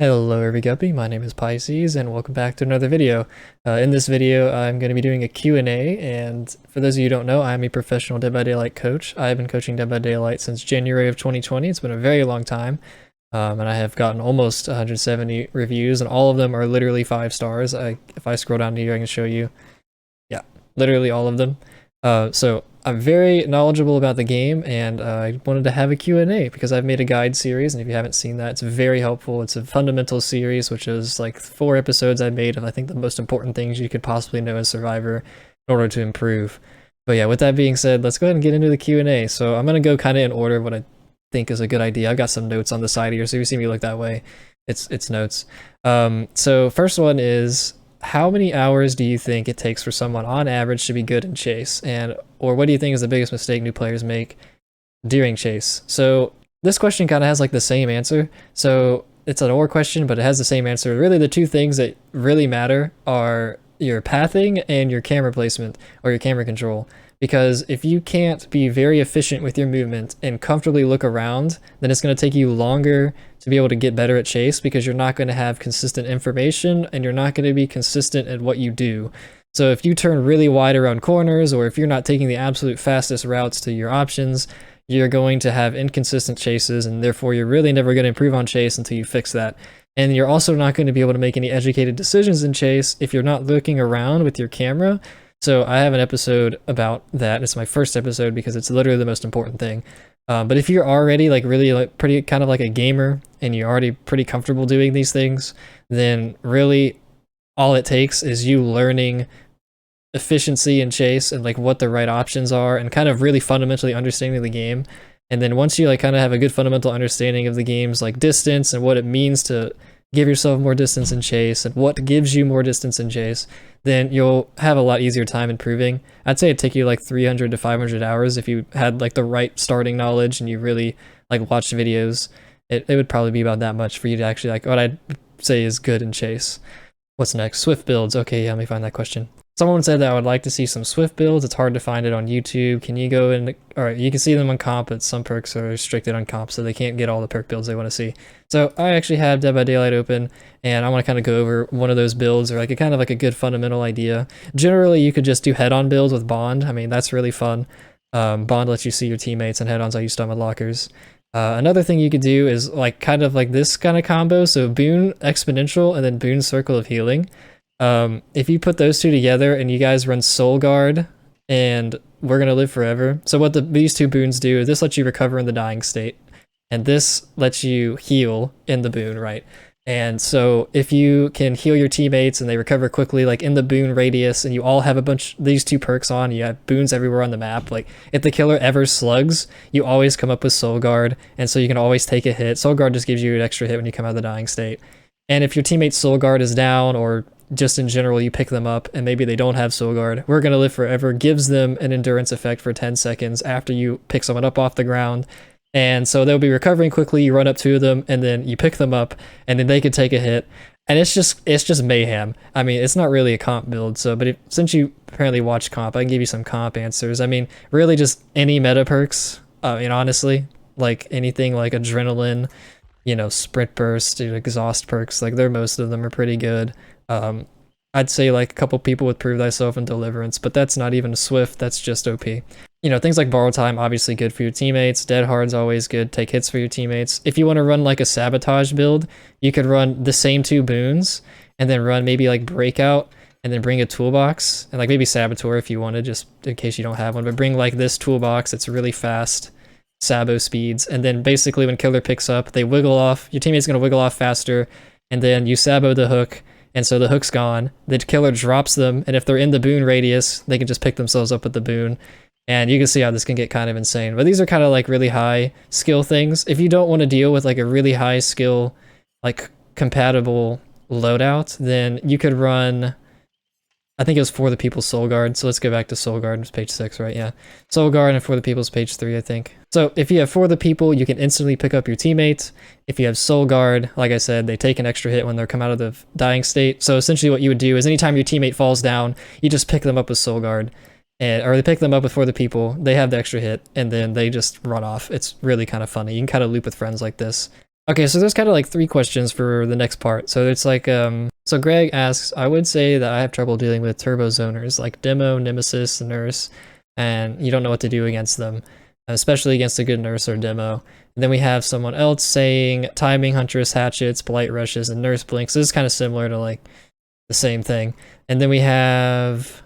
Hello every guppy, my name is Pisces and welcome back to another video. In this video I'm going to be doing a Q&A, and for those of you who don't know, I'm a professional Dead by Daylight coach. I've been coaching Dead by Daylight since January of 2020. It's been a very long time, and I have gotten almost 170 reviews, and all of them are literally 5 stars. If I scroll down here I can show you, yeah, literally all of them. So I'm very knowledgeable about the game, and I wanted to have a Q&A because I've made a guide series, and if you haven't seen that, it's very helpful. It's a fundamental series, which is like 4 episodes I made of, I think, the most important things you could possibly know as Survivor in order to improve. But yeah, with that being said, let's go ahead and get into the Q&A. So I'm going to go kind of in order of what I think is a good idea. I've got some notes on the side here, so if you see me look that way, it's notes. So first one is, how many hours do you think it takes for someone on average to be good in chase? Or what do you think is the biggest mistake new players make during chase? So this question kind of has like the same answer. So it's an or question, but it has the same answer. Really, the two things that really matter are your pathing and your camera placement or your camera control. Because if you can't be very efficient with your movement and comfortably look around, then it's going to take you longer to be able to get better at chase, because you're not going to have consistent information and you're not going to be consistent at what you do. So if you turn really wide around corners, or if you're not taking the absolute fastest routes to your options, you're going to have inconsistent chases, and therefore you're really never going to improve on chase until you fix that. And you're also not going to be able to make any educated decisions in chase if you're not looking around with your camera. So I have an episode about that. It's my first episode because it's literally the most important thing. But if you're already like really like pretty kind of like a gamer and you're already pretty comfortable doing these things, then really all it takes is you learning efficiency in chase and like what the right options are, and kind of really fundamentally understanding the game. And then once you like kind of have a good fundamental understanding of the game's like distance and what it means to give yourself more distance in chase and what gives you more distance in chase, then you'll have a lot easier time improving. I'd say it'd take you like 300 to 500 hours if you had like the right starting knowledge and you really like watched videos. It would probably be about that much for you to actually like what I'd say is good in chase. What's next? Swift builds. Okay, yeah, let me find that question. Someone said that I would like to see some Swift builds. It's hard to find it on YouTube. Can you go in? All right, you can see them on comp, but some perks are restricted on comp, so they can't get all the perk builds they want to see. So I actually have Dead by Daylight open, and I want to kind of go over one of those builds, or like a kind of like a good fundamental idea. Generally, you could just do head-on builds with Bond. I mean, that's really fun. Bond lets you see your teammates, and head-ons I use stun with lockers. Another thing you could do is like kind of like this kind of combo. So Boon Exponential and then Boon Circle of Healing. If you put those two together and you guys run Soul Guard and We're Gonna Live Forever. So what these two boons do is this lets you recover in the dying state, and this lets you heal in the boon, right? And so if you can heal your teammates and they recover quickly, like in the boon radius, and you all have a bunch these two perks on, you have boons everywhere on the map. Like if the killer ever slugs, you always come up with Soul Guard, and so you can always take a hit. Soul Guard just gives you an extra hit when you come out of the dying state. And if your teammate's Soul Guard is down, or just in general you pick them up and maybe they don't have Soul Guard, We're Gonna Live Forever gives them an endurance effect for 10 seconds after you pick someone up off the ground. And so they'll be recovering quickly, you run up to them, and then you pick them up, and then they can take a hit. And it's just mayhem. I mean, it's not really a comp build, so since you apparently watch comp, I can give you some comp answers. I mean, really just any meta perks, honestly, like anything like Adrenaline, Sprint Burst, Exhaust perks, like most of them are pretty good. I'd say like a couple people with Prove Thyself and Deliverance, but that's not even Swift, that's just OP. Things like Borrow Time, obviously good for your teammates. Dead Hard's always good, take hits for your teammates. If you want to run like a Sabotage build, you could run the same 2 boons, and then run maybe like Breakout, and then bring a toolbox, and like maybe Saboteur if you wanted, just in case you don't have one, but bring like this toolbox that's really fast, Sabo speeds, and then basically when killer picks up, they wiggle off, your teammate's gonna wiggle off faster, and then you Sabo the hook, and so the hook's gone, the killer drops them, and if they're in the boon radius, they can just pick themselves up with the boon. And you can see how this can get kind of insane. But these are kind of like really high skill things. If you don't want to deal with like a really high skill, like compatible loadout, then you could run, I think it was For the People's Soul Guard. So let's go back to Soul Guard, it's page 6, right? Yeah. Soul Guard and For the People's page 3, I think. So if you have For the People, you can instantly pick up your teammates. If you have Soul Guard, like I said, they take an extra hit when they're come out of the dying state. So essentially what you would do is anytime your teammate falls down, you just pick them up with Soul Guard. Or they pick them up with For the People, they have the extra hit, and then they just run off. It's really kind of funny. You can kind of loop with friends like this. Okay, so there's kind of like 3 questions for the next part. So it's like, so Greg asks, I would say that I have trouble dealing with turbo zoners like Demo, Nemesis, Nurse, and you don't know what to do against them, especially against a good Nurse or Demo. And then we have someone else saying Timing, Huntress, Hatchets, Blight Rushes, and Nurse Blinks. This is kind of similar to like the same thing. And then we have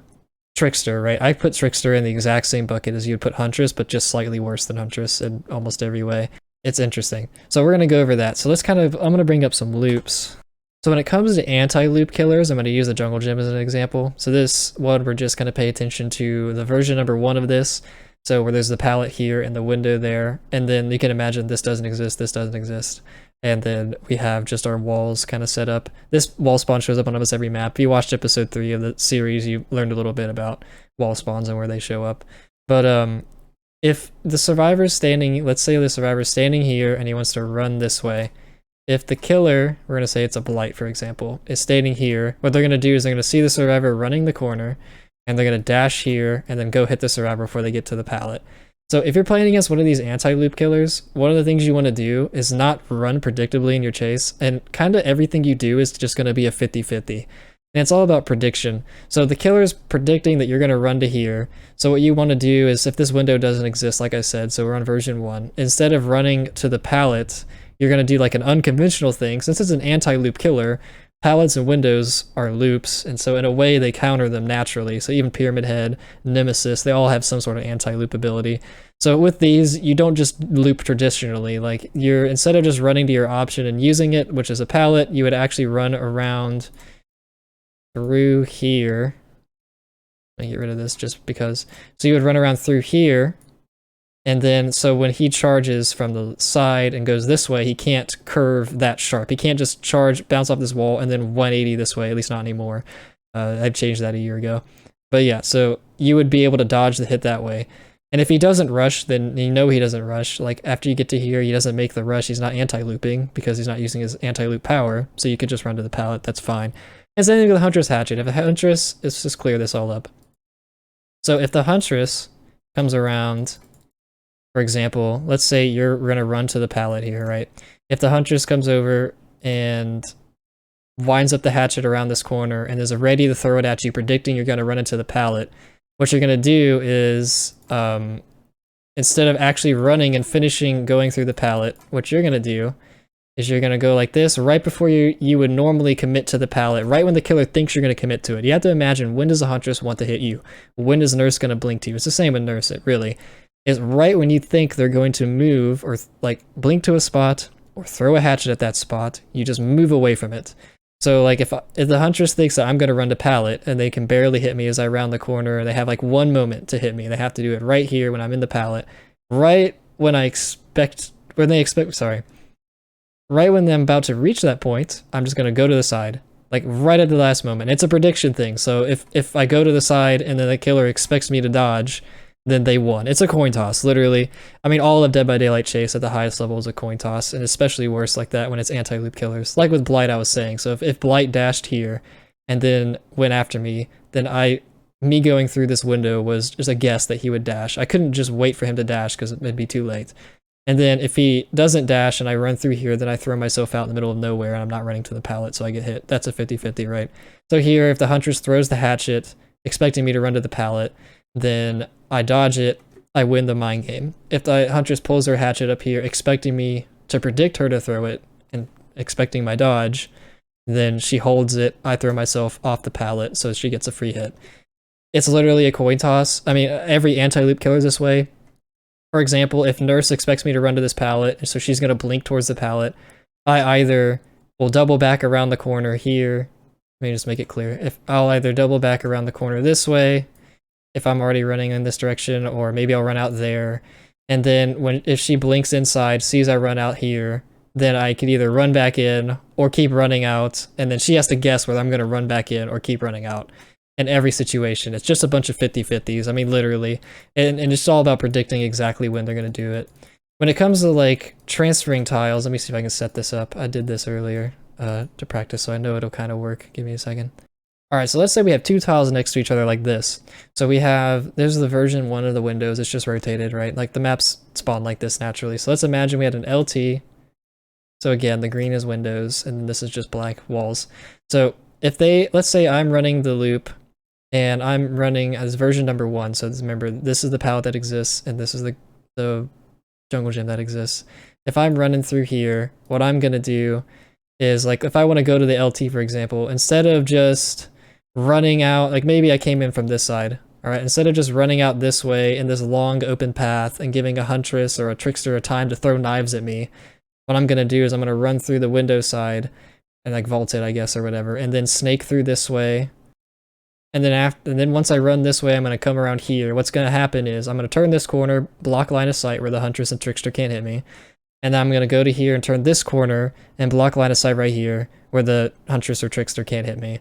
Trickster, right? I put Trickster in the exact same bucket as you'd put Huntress, but just slightly worse than Huntress in almost every way. It's interesting. So we're going to go over that. So let's I'm going to bring up some loops. So when it comes to anti-loop killers, I'm going to use the jungle gym as an example. So this one, we're just going to pay attention to the version number 1 of this. So where there's the palette here and the window there. And then you can imagine this doesn't exist, this doesn't exist. And then we have just our walls kind of set up. This wall spawn shows up on almost every map. If you watched episode 3 of the series, you learned a little bit about wall spawns and where they show up. But if the survivor's standing, let's say the survivor's standing here and he wants to run this way. If the killer, we're going to say it's a blight, for example, is standing here, what they're going to do is they're going to see the survivor running the corner, and they're going to dash here and then go hit the survivor before they get to the pallet. So if you're playing against one of these anti-loop killers, one of the things you want to do is not run predictably in your chase, and kind of everything you do is just going to be a 50-50. And it's all about prediction. So the killer's predicting that you're going to run to here. So what you want to do is, if this window doesn't exist, like I said, so we're on version 1, instead of running to the pallet, you're going to do like an unconventional thing. Since it's an anti-loop killer, pallets and windows are loops, and so in a way they counter them naturally. So even Pyramid Head, Nemesis, they all have some sort of anti-loop ability. So with these, you don't just loop traditionally. Like, you're, instead of just running to your option and using it, which is a pallet, you would actually run around through here. Let me get rid of this just because. So you would run around through here, and then so when he charges from the side and goes this way, he can't curve that sharp. He can't just charge, bounce off this wall, and then 180 this way, at least not anymore. I've changed that a year ago. But yeah, so you would be able to dodge the hit that way. And if he doesn't rush, then you know he doesn't rush. Like, after you get to here, he doesn't make the rush. He's not anti-looping because he's not using his anti-loop power. So you could just run to the pallet. That's fine. And same thing with the Huntress Hatchet. If the Huntress, let's just clear this all up. So if the Huntress comes around, for example, let's say you're going to run to the pallet here, right? If the Huntress comes over and winds up the hatchet around this corner and is ready to throw it at you, predicting you're going to run into the pallet, what you're going to do is, instead of actually running and finishing going through the pallet, what you're going to do is you're going to go like this right before you would normally commit to the pallet, right when the killer thinks you're going to commit to it. You have to imagine, when does a Huntress want to hit you? When is Nurse going to blink to you? It's the same with Nurse, it really is. Right when you think they're going to move or like blink to a spot or throw a hatchet at that spot, you just move away from it. So like if the Huntress thinks that I'm going to run to pallet and they can barely hit me as I round the corner, and they have like 1 moment to hit me, they have to do it right here when I'm in the pallet, right when right when I'm about to reach that point, I'm just going to go to the side, like right at the last moment. It's a prediction thing. So if I go to the side and then the killer expects me to dodge, then they won. It's a coin toss, literally. I mean, all of Dead by Daylight chase at the highest level is a coin toss, and especially worse like that when it's anti-loop killers. Like with Blight, I was saying. So if Blight dashed here and then went after me, then me going through this window was just a guess that he would dash. I couldn't just wait for him to dash because it'd be too late. And then if he doesn't dash and I run through here, then I throw myself out in the middle of nowhere and I'm not running to the pallet, so I get hit. That's a 50-50, right? So here, if the Huntress throws the hatchet, expecting me to run to the pallet, then I dodge it, I win the mind game. If the Huntress pulls her hatchet up here, expecting me to predict her to throw it and expecting my dodge, then she holds it, I throw myself off the pallet, so she gets a free hit. It's literally a coin toss. I mean, every anti-loop killer is this way. For example, if Nurse expects me to run to this pallet, so she's going to blink towards the pallet, I either will double back around the corner here. Let me just make it clear. If I'll either double back around the corner this way, if I'm already running in this direction, or maybe I'll run out there. And then if she blinks inside, sees I run out here, then I can either run back in or keep running out, and then she has to guess whether I'm going to run back in or keep running out. In every situation, it's just a bunch of 50-50s. I mean, literally. And it's all about predicting exactly when they're going to do it. When it comes to like transferring tiles, let me see if I can set this up. I did this earlier to practice, so I know it'll kind of work. Give me a second. All right, so let's say we have 2 tiles next to each other like this. So there's the version 1 of the windows. It's just rotated, right? Like the maps spawn like this naturally. So let's imagine we had an LT. So again, the green is windows, and this is just black walls. So if they, let's say I'm running the loop, and I'm running as version number 1. So remember, this is the palette that exists, and this is the jungle gym that exists. If I'm running through here, what I'm gonna do is, like, if I want to go to the LT, for example, instead of just running out, like maybe I came in from this side, all right, instead of just running out this way in this long open path and giving a huntress or a trickster a time to throw knives at me, what I'm gonna do is I'm gonna run through the window side and like vault it, I guess, or whatever, and then snake through this way. And then once I run this way, I'm gonna come around here. What's gonna happen is I'm gonna turn this corner, block line of sight where the huntress and trickster can't hit me. And then I'm gonna go to here and turn this corner and block line of sight right here where the huntress or trickster can't hit me.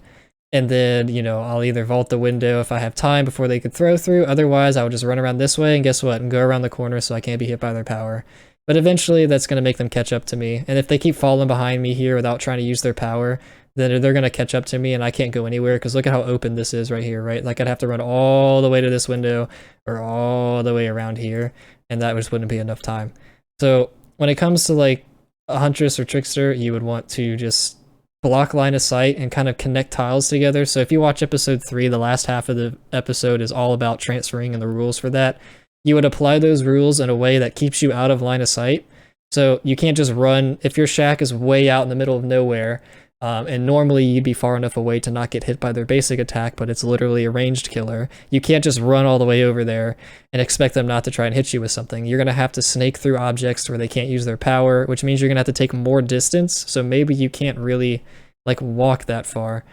And then, you know, I'll either vault the window if I have time before they could throw through. Otherwise, I would just run around this way and guess what? And go around the corner so I can't be hit by their power. But eventually, that's going to make them catch up to me. And if they keep falling behind me here without trying to use their power, then they're going to catch up to me and I can't go anywhere because look at how open this is right here, right? Like I'd have to run all the way to this window or all the way around here, and that just wouldn't be enough time. So when it comes to like a huntress or trickster, you would want to just block line of sight and kind of connect tiles together. So if you watch episode 3, the last half of the episode is all about transferring and the rules for that. You would apply those rules in a way that keeps you out of line of sight. So you can't just run, if your shack is way out in the middle of nowhere, and normally you'd be far enough away to not get hit by their basic attack, but it's literally a ranged killer. You can't just run all the way over there and expect them not to try and hit you with something. You're going to have to snake through objects where they can't use their power, which means you're going to have to take more distance. So maybe you can't really like walk that far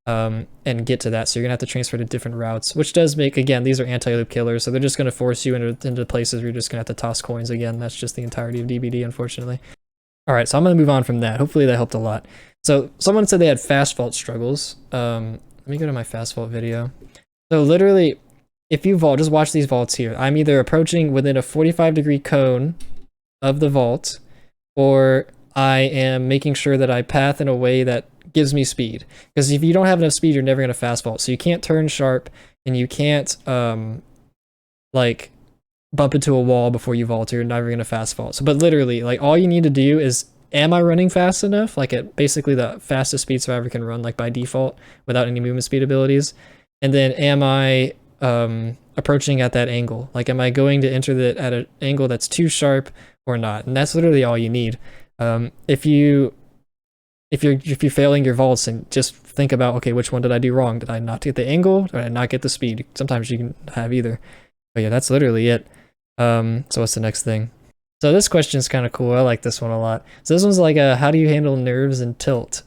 and get to that. So you're going to have to transfer to different routes, which does make, again, these are anti-loop killers. So they're just going to force you into places where you're just going to have to toss coins again. That's just the entirety of DBD, unfortunately. All right, so I'm going to move on from that. Hopefully that helped a lot. So someone said they had fast vault struggles. Let me go to my fast vault video. So literally, if you vault, just watch these vaults here. I'm either approaching within a 45-degree cone of the vault, or I am making sure that I path in a way that gives me speed. Because if you don't have enough speed, you're never going to fast vault. So you can't turn sharp, and you can't like bump into a wall before you vault, or you're never going to fast vault. So, but literally, like all you need to do is, am I running fast enough? Like at basically the fastest speed survivor can run, like by default, without any movement speed abilities. And then am I approaching at that angle? Like am I going to enter at an angle that's too sharp or not? And that's literally all you need. If you're failing your vaults, and just think about, okay, which one did I do wrong? Did I not get the angle? Did I not get the speed? Sometimes you can have either. But yeah, that's literally it. So what's the next thing? So this question is kind of cool. I like this one a lot. So this one's like, how do you handle nerves and tilt?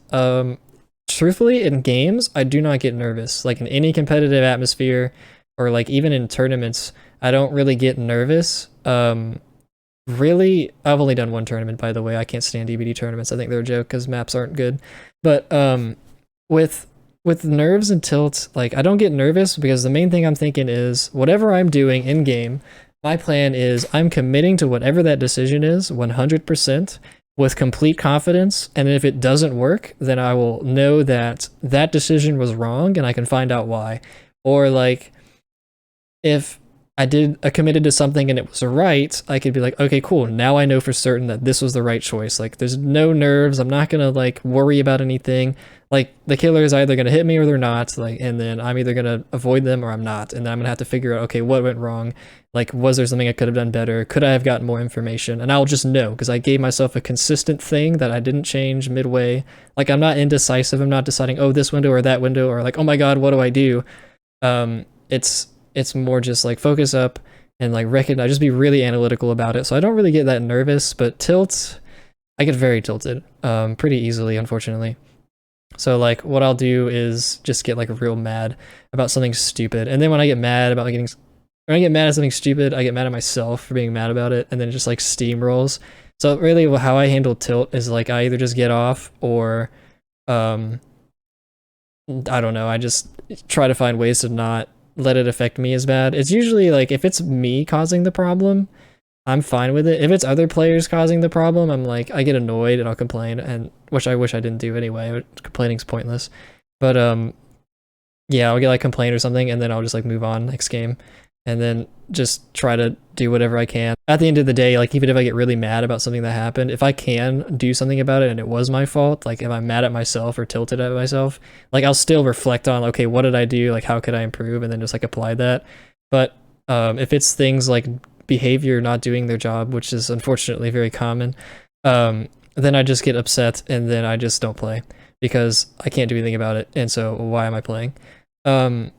Truthfully, in games, I do not get nervous. Like in any competitive atmosphere, or like even in tournaments, I don't really get nervous. Really, I've only done one tournament, by the way. I can't stand DBD tournaments. I think they're a joke because maps aren't good. But with nerves and tilt, like I don't get nervous because the main thing I'm thinking is whatever I'm doing in game, my plan is I'm committing to whatever that decision is 100% with complete confidence. And if it doesn't work, then I will know that that decision was wrong and I can find out why. Or like if I committed to something and it was right, I could be like, okay, cool. Now I know for certain that this was the right choice. Like there's no nerves. I'm not going to like worry about anything. Like the killer is either going to hit me or they're not. Like, and then I'm either going to avoid them or I'm not. And then I'm going to have to figure out, okay, what went wrong? Like, was there something I could have done better? Could I have gotten more information? And I'll just know because I gave myself a consistent thing that I didn't change midway. Like I'm not indecisive. I'm not deciding, oh, this window or that window, or like, oh my God, what do I do? It's more just like focus up and like recognize, just be really analytical about it. So I don't really get that nervous, but tilt, I get very tilted pretty easily, unfortunately. So like what I'll do is just get like real mad about something stupid. And then when I get mad about when I get mad at something stupid, I get mad at myself for being mad about it, and then it just like steamrolls. So really how I handle tilt is like I either just get off or I don't know, I just try to find ways to not let it affect me as bad. It's usually like if it's me causing the problem, I'm fine with it. If it's other players causing the problem, I'm like, I get annoyed and I'll complain, and which I wish I didn't do anyway. Complaining's pointless. But yeah, I'll get like complain or something, and then I'll just like move on next game. and then just try to do whatever I can. At the end of the day, like even if I get really mad about something that happened, if I can do something about it and it was my fault, like if I'm mad at myself or tilted at myself, like I'll still reflect on, okay, what did I do? Like how could I improve? And then just like apply that. But if it's things like behavior not doing their job, which is unfortunately very common, then I just get upset and then I just don't play because I can't do anything about it. And so why am I playing? And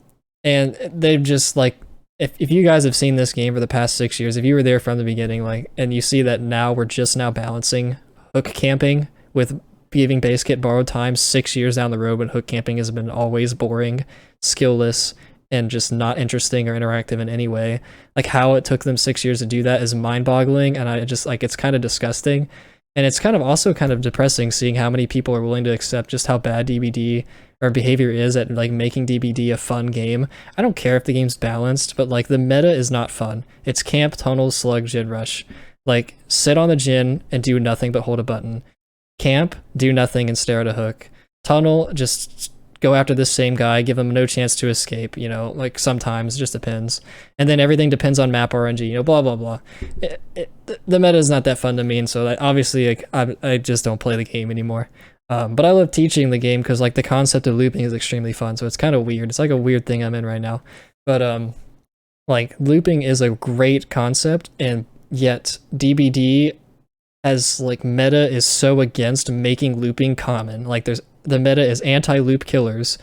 they've just like, if you guys have seen this game for the past 6 years, if you were there from the beginning, like, and you see that now we're just now balancing hook camping with giving base kit borrowed time 6 years down the road when hook camping has been always boring, skillless, and just not interesting or interactive in any way. Like how it took them 6 years to do that is mind-boggling, and I just like, it's kind of disgusting. And it's kind of also kind of depressing seeing how many people are willing to accept just how bad DBD or behavior is at like making DBD a fun game. I don't care if the game's balanced, but like the meta is not fun. It's camp, tunnel, slug, gin rush. Like sit on the gin and do nothing but hold a button. Camp, do nothing and stare at a hook. Tunnel, just go after this same guy, give him no chance to escape, you know, like sometimes, just depends. And then everything depends on map RNG, you know, blah, blah, blah. The meta is not that fun to me, and so like, obviously like, I just don't play the game anymore. But I love teaching the game because like the concept of looping is extremely fun, so it's kind of weird. It's like a weird thing I'm in right now. But like looping is a great concept, and yet DBD as like meta is so against making looping common. Like the meta is anti-loop killers,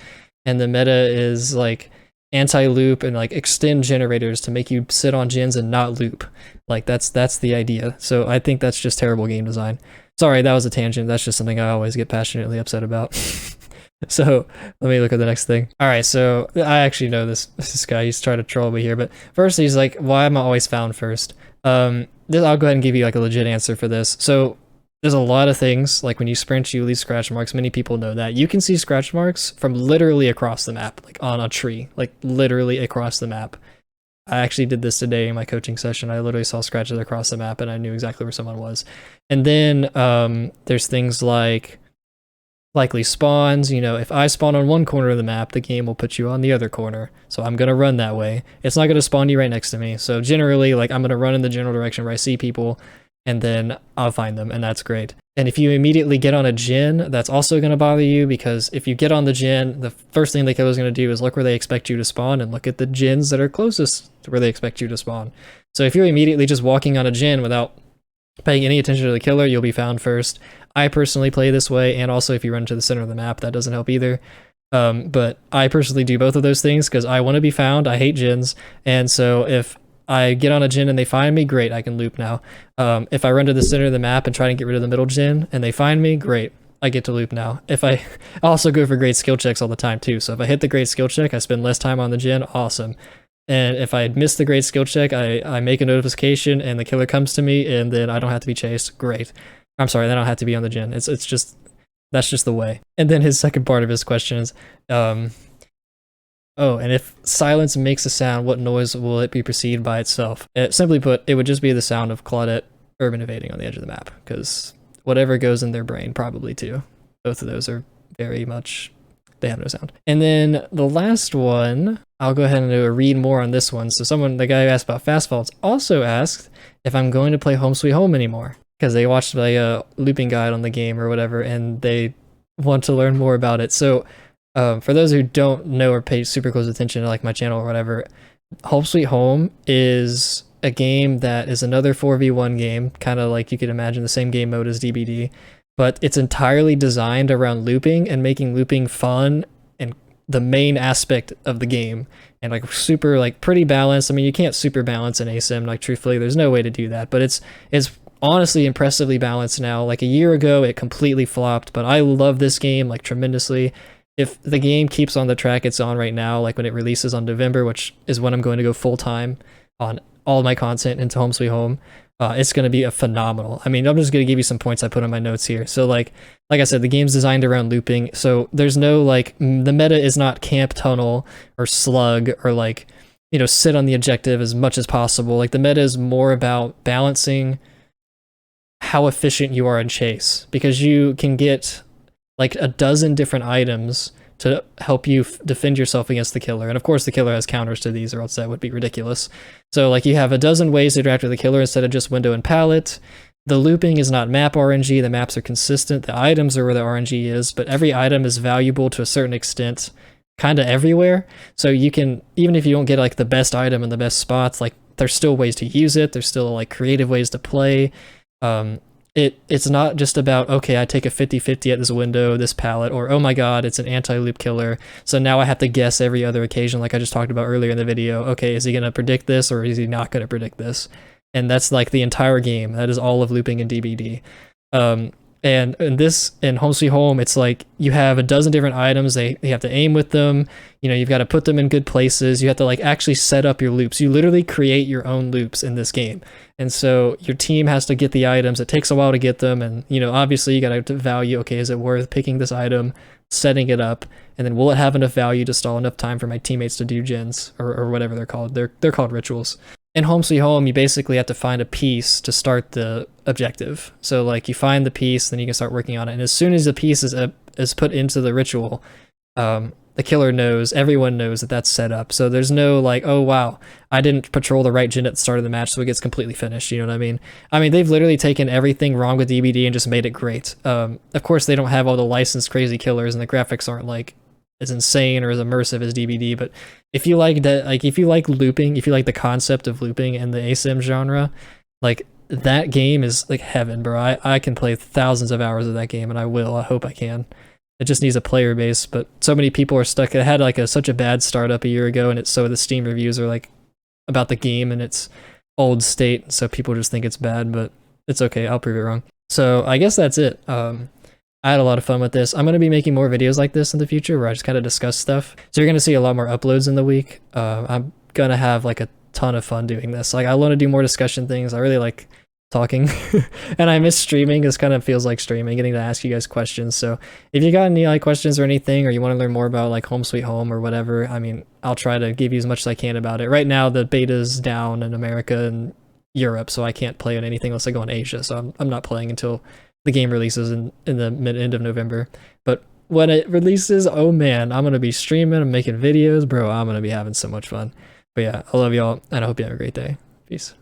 and the meta is like anti-loop and like extend generators to make you sit on gens and not loop. Like that's the idea. So I think that's just terrible game design. Sorry, that was a tangent. That's just something I always get passionately upset about. So let me look at the next thing. All right, so I actually know this guy. He's trying to troll me here, but first he's like, why am I always found first? I'll go ahead and give you like a legit answer for this. So there's a lot of things, like when you sprint, you leave scratch marks. Many people know that. You can see scratch marks from literally across the map, like on a tree, like literally across the map. I actually did this today in my coaching session. I literally saw scratches across the map and I knew exactly where someone was. And then there's things like likely spawns. You know, if I spawn on one corner of the map, the game will put you on the other corner. So I'm going to run that way. It's not going to spawn you right next to me. So generally, like I'm going to run in the general direction where I see people, and then I'll find them, and that's great. And if you immediately get on a gen, that's also going to bother you, because if you get on the gen, the first thing the killer's going to do is look where they expect you to spawn and look at the gens that are closest to where they expect you to spawn. So if you're immediately just walking on a gen without paying any attention to the killer, you'll be found first. I personally play this way, and also if you run to the center of the map, that doesn't help either. But I personally do both of those things because I want to be found. I hate gens, and so if I get on a gen and they find me, great, I can loop now. If I run to the center of the map and try to get rid of the middle gen and they find me, great, I get to loop now. If I also go for great skill checks all the time too. So if I hit the great skill check, I spend less time on the gen, awesome. And if I miss the great skill check, I make a notification and the killer comes to me, and then I don't have to be chased, great. I'm sorry, I don't have to be on the gen. It's just, that's just the way. And then his second part of his question is, oh, and if silence makes a sound, what noise will it be perceived by itself? Simply put, it would just be the sound of Claudette urban evading on the edge of the map, because whatever goes in their brain, probably too. Both of those are very much, they have no sound. And then the last one, I'll go ahead and do a read more on this one. So the guy who asked about fast faults also asked if I'm going to play Home Sweet Home anymore, because they watched my looping guide on the game or whatever, and they want to learn more about it. So for those who don't know or pay super close attention to like my channel or whatever, Home Sweet Home is a game that is another 4v1 game, kind of like you could imagine the same game mode as DBD, but it's entirely designed around looping and making looping fun and the main aspect of the game, and like super like pretty balanced. I mean, you can't super balance an asim, like truthfully, there's no way to do that, but it's honestly impressively balanced now. Like a year ago, it completely flopped, but I love this game like tremendously. If the game keeps on the track it's on right now, like when it releases on November, which is when I'm going to go full-time on all my content into Home Sweet Home, it's going to be a phenomenal. I mean, I'm just going to give you some points I put on my notes here. So like I said, the game's designed around looping, so there's no like, the meta is not camp, tunnel, or slug, or like, you know, sit on the objective as much as possible. Like the meta is more about balancing how efficient you are in chase, because you can get like a dozen different items to help you defend yourself against the killer. And of course the killer has counters to these, or else that would be ridiculous. So like you have a dozen ways to interact with the killer instead of just window and palette. The looping is not map RNG, the maps are consistent, the items are where the RNG is, but every item is valuable to a certain extent kind of everywhere. So you can, even if you don't get like the best item in the best spots, like there's still ways to use it, there's still like creative ways to play. It's not just about, okay, I take a 50-50 at this window, this palette, or oh my god, it's an anti-loop killer, so now I have to guess every other occasion like I just talked about earlier in the video. Okay, is he going to predict this or is he not going to predict this? And that's like the entire game. That is all of looping in DBD. And in Home Sweet Home, it's like you have a dozen different items. You have to aim with them. You know, you've got to put them in good places. You have to like actually set up your loops. You literally create your own loops in this game. And so your team has to get the items. It takes a while to get them. And, you know, obviously you got to value, okay, is it worth picking this item, setting it up, and then will it have enough value to stall enough time for my teammates to do gens or whatever they're called. They're called rituals. In Home Sweet Home, you basically have to find a piece to start the objective. So like you find the piece, then you can start working on it. And as soon as the piece is put into the ritual, the killer knows, everyone knows that that's set up. So there's no like, oh wow, I didn't patrol the right gen at the start of the match, so it gets completely finished. You know what I mean? I mean, they've literally taken everything wrong with DBD and just made it great. Of course, they don't have all the licensed crazy killers, and the graphics aren't like as insane or as immersive as DBD, but if you like that, like if you like looping, if you like the concept of looping and the ASIM genre, like that game is like heaven, bro. I can play thousands of hours of that game, and I will. I hope I can. It just needs a player base, but so many people are stuck. It had like such a bad startup a year ago, and so the Steam reviews are like about the game in its old state, so people just think it's bad, but it's okay. I'll prove it wrong. So I guess that's it. I had a lot of fun with this. I'm going to be making more videos like this in the future where I just kind of discuss stuff. So you're going to see a lot more uploads in the week. I'm going to have like a ton of fun doing this. Like I want to do more discussion things. I really like talking and I miss streaming. This kind of feels like streaming, getting to ask you guys questions. So if you got any like questions or anything, or you want to learn more about like Home Sweet Home or whatever, I mean, I'll try to give you as much as I can about it. Right now, the beta's down in America and Europe, so I can't play on anything unless I go in Asia. So I'm not playing until the game releases in the end of November. But when it releases, oh man, I'm gonna be streaming, I'm making videos, bro. I'm gonna be having so much fun. But yeah, I love y'all, and I hope you have a great day. Peace.